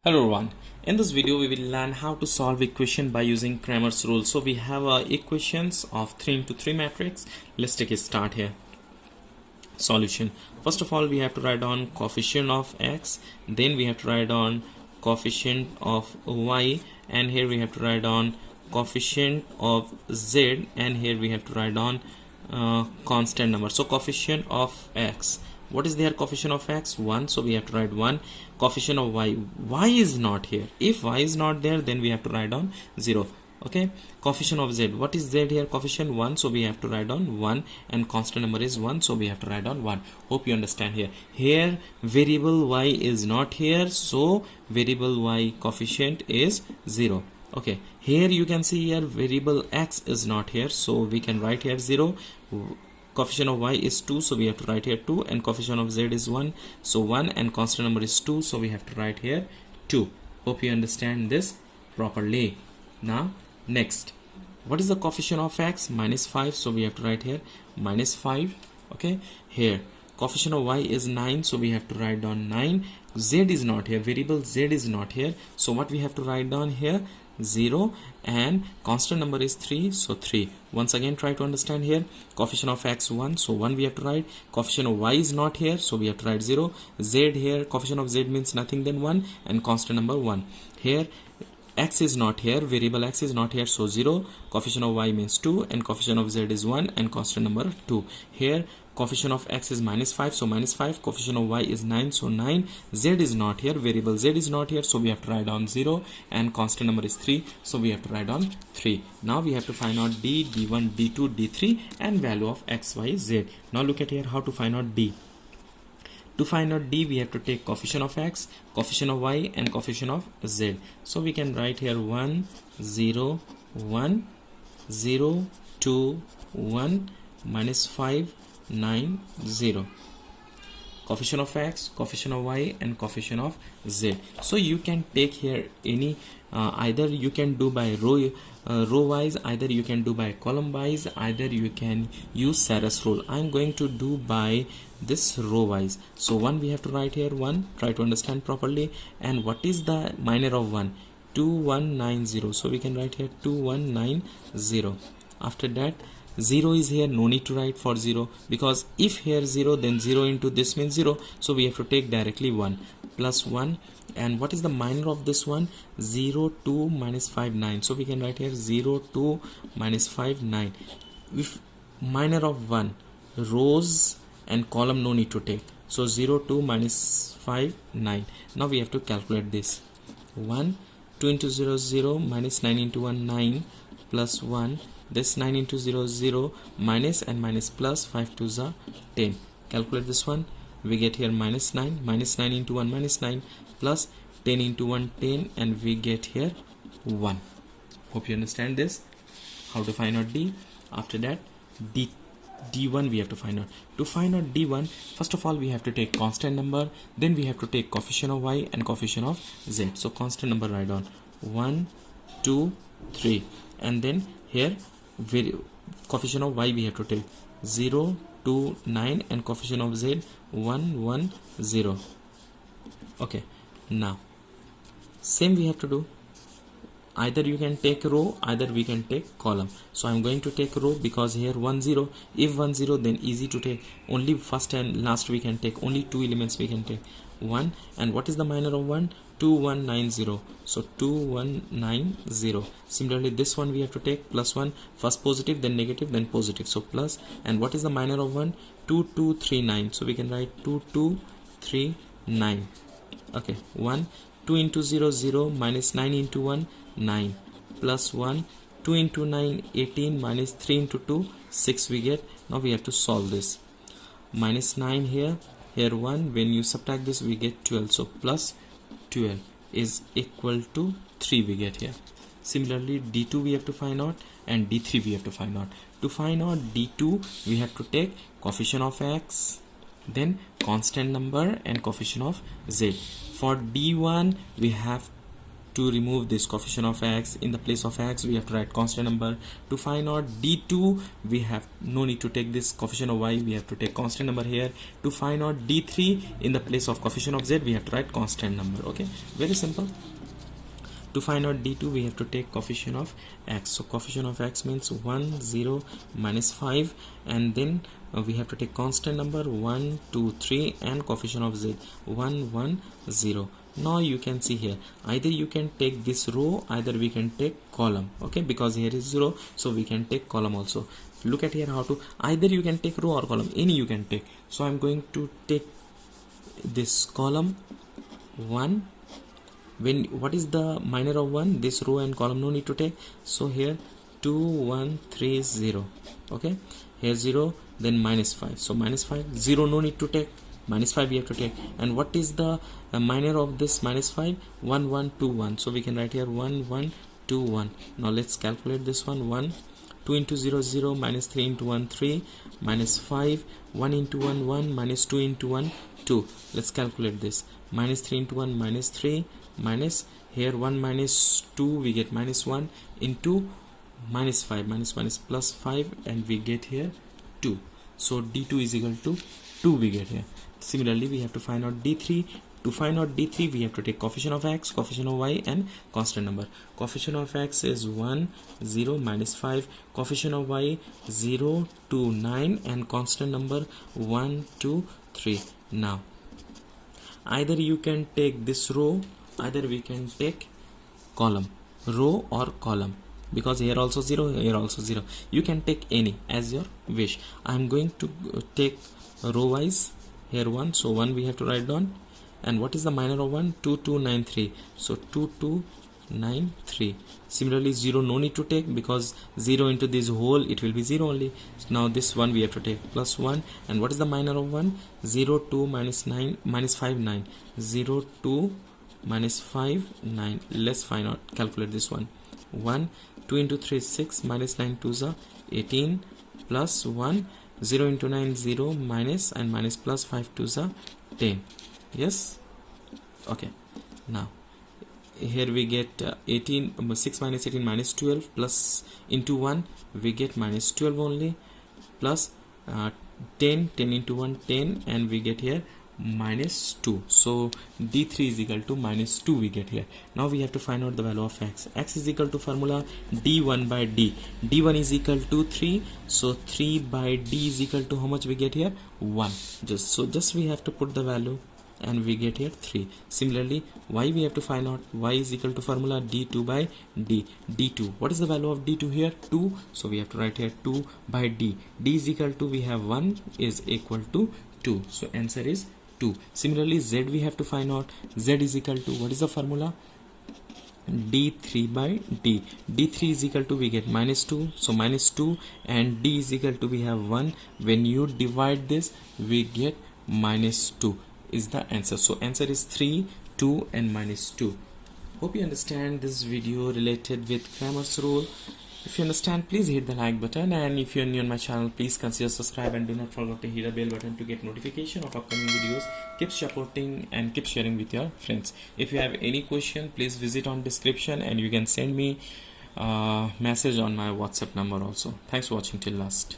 Hello everyone. In this video we will learn how to solve equation by using Cramer's rule. So we have equations of 3 into 3 matrix. Let's take a start here. Solution. First of all we have to write on coefficient of x, then we have to write on coefficient of y, and here we have to write on coefficient of z, and here we have to write on constant number. So coefficient of x, what is their coefficient of x? 1, so we have to write 1. Coefficient of y is not here. If y is not there, then we have to write on 0. Okay, coefficient of z, what is z here? Coefficient 1, so we have to write on 1, and constant number is 1, so we have to write on 1. Hope you understand here. Here variable y is not here, so variable y coefficient is 0. Okay, here you can see here variable x is not here, so we can write here 0. Coefficient of y is 2, so we have to write here 2, and coefficient of z is 1, so 1, and constant number is 2, so we have to write here 2. Hope you understand this properly. Now next, what is the coefficient of x? -5, so we have to write here -5. Okay, here coefficient of y is 9, so we have to write down 9. Z is not here, variable z is not here, so what we have to write down here? 0, and constant number is 3, so 3. Once again try to understand here. Coefficient of x 1, so 1 we have to write. Coefficient of y is not here, so we have to write 0. Z here, coefficient of z means nothing than 1, and constant number 1. Here x is not here, variable x is not here, so 0. Coefficient of y means 2, and coefficient of z is 1, and constant number 2. Here coefficient of x is -5, so -5. Coefficient of y is 9, so 9. Z is not here, variable z is not here, so we have to write on 0, and constant number is 3, so we have to write on 3. Now we have to find out d, d1, d2, d3, and value of x, y, z. Now look at here how to find out d. To find out d, we have to take coefficient of x, coefficient of y, and coefficient of z. So we can write here 1, 0, 1, 0, 2, 1, -5, 9, 0. Coefficient of x, coefficient of y, and coefficient of z. So you can take here any either you can do by row wise, either you can do by column wise, either you can use Sarah's rule. I'm going to do by this row wise. So 1 we have to write here 1. Try to understand properly. And what is the minor of 1? 2190. So we can write here 2190. After that 0 is here, no need to write for 0, because if here 0, then 0 into this means 0, so we have to take directly 1 plus 1. And what is the minor of this one? 0, 2, -5, 9. So we can write here 0, 2, -5, 9. If minor of 1, rows and column no need to take, so 0, 2, -5, 9. Now we have to calculate this. 1, 2 into 0, 0, -9 into 1, 9, plus 1. This 9 into 0, 0, minus and minus plus, 5 to the 10. Calculate this one. We get here -9, -9 into 1, -9, plus 10 into 1, 10, and we get here 1. Hope you understand this. How to find out d. After that d1 we have to find out. To find out d1, first of all we have to take constant number, then we have to take coefficient of y and coefficient of z. So constant number write down 1, 2, 3, and then here coefficient of y we have to take 0, 2, 9, and coefficient of z 1, 1, 0. Okay, now same we have to do. Either you can take row, either we can take column. So I'm going to take row because here 1, 0. If 1, 0, then easy to take. Only first and last we can take. Only 2 elements we can take. 1, and what is the minor of 1? 2190. So 2190. Similarly this one we have to take plus 1. First positive, then negative, then positive. So plus, and what is the minor of 1? 2239. So we can write 2239. Okay, 1, 2 into 0, 0, -9 into 1, 9, plus 1, 2 into 9, 18, -3 into 2, 6 we get. Now we have to solve this. -9 here 1, when you subtract this we get 12, so plus 12 is equal to 3 we get here. Similarly d2 we have to find out, and d3 we have to find out. To find out d2 we have to take coefficient of x, then constant number, and coefficient of z. For d1 we have to remove this coefficient of x, in the place of x we have to write constant number. To find out d2, we have no need to take this coefficient of y, we have to take constant number here. To find out d3, in the place of coefficient of z we have to write constant number. Okay, very simple. To find out d2, we have to take coefficient of x. So coefficient of x means 1, 0, minus 5, and then we have to take constant number 1, 2, 3, and coefficient of z 1, 1, 0. Now you can see here, either you can take this row, either we can take column. Okay, because here is 0, so we can take column also. Look at here how to, either you can take row or column, any you can take. So I'm going to take this column 1. When what is the minor of 1? This row and column, no need to take. So here 2, 1, 3, 0. Okay, here 0, then minus 5. So minus 5, 0, no need to take. Minus 5 we have to take. And what is the minor of this minus 5? 1, 1, 2, 1. So we can write here 1, 1, 2, 1. Now let's calculate this one. 1, 2 into 0, 0, minus 3 into 1, 3, minus 5, 1 into 1, 1, minus 2 into 1, 2. Let's calculate this. Minus 3 into 1, minus 3, minus here 1 minus 2, we get minus 1, into minus 5, minus plus 5, and we get here 2. So d2 is equal to 2 we get here. Similarly, we have to find out d3. To find out d3, we have to take coefficient of x, coefficient of y, and constant number. Coefficient of x is 1, 0, minus 5. Coefficient of y 0, 2, 9, and constant number 1, 2, 3. Now either you can take this row, either we can take column, row or column, because here also 0, here also 0. You can take any as your wish. I am going to take row wise. Here 1, so 1 we have to write down. And what is the minor of 1? 2, 2, 9, 3. So 2, 2, 9, 3. Similarly 0 no need to take, because 0 into this whole it will be 0 only. So now this one we have to take plus 1. And what is the minor of 1? 0, 2, minus 9, minus 5, 9. 0, 2, minus 5, 9. Let's find out, calculate this one. 1, 2 into 3, 6, minus 9 2s are 18, plus 1, 0 into 9, 0, minus, and minus plus 5 2s are 10. Yes, okay. Now here we get 18, 6 minus 18 minus 12, plus into 1 we get minus 12 only, plus 10, 10 into 1 10, and we get here minus 2. So d3 is equal to minus 2 we get here. Now we have to find out the value of x. X is equal to formula d1 by d. d1 is equal to 3, so 3 by d is equal to how much we get here? 1. Just we have to put the value, and we get here 3. Similarly, y we have to find out. Y is equal to formula d2 by d. d2, what is the value of d2 here? 2. So we have to write here 2 by d. d is equal to, we have 1 is equal to 2. So answer is 2. Similarly, z we have to find out. Z is equal to, what is the formula? d3 by d. d3 is equal to, we get minus 2, so minus 2, and d is equal to, we have 1. When you divide this, we get minus 2 is the answer. So answer is 3, 2, and minus 2. Hope you understand this video related with Cramer's rule. If you understand, please hit the like button, and if you're new on my channel, please consider subscribe, and do not forget to hit the bell button to get notification of upcoming videos. Keep supporting and keep sharing with your friends. If you have any question, please visit on description, and you can send me a message on my WhatsApp number also. Thanks for watching till last.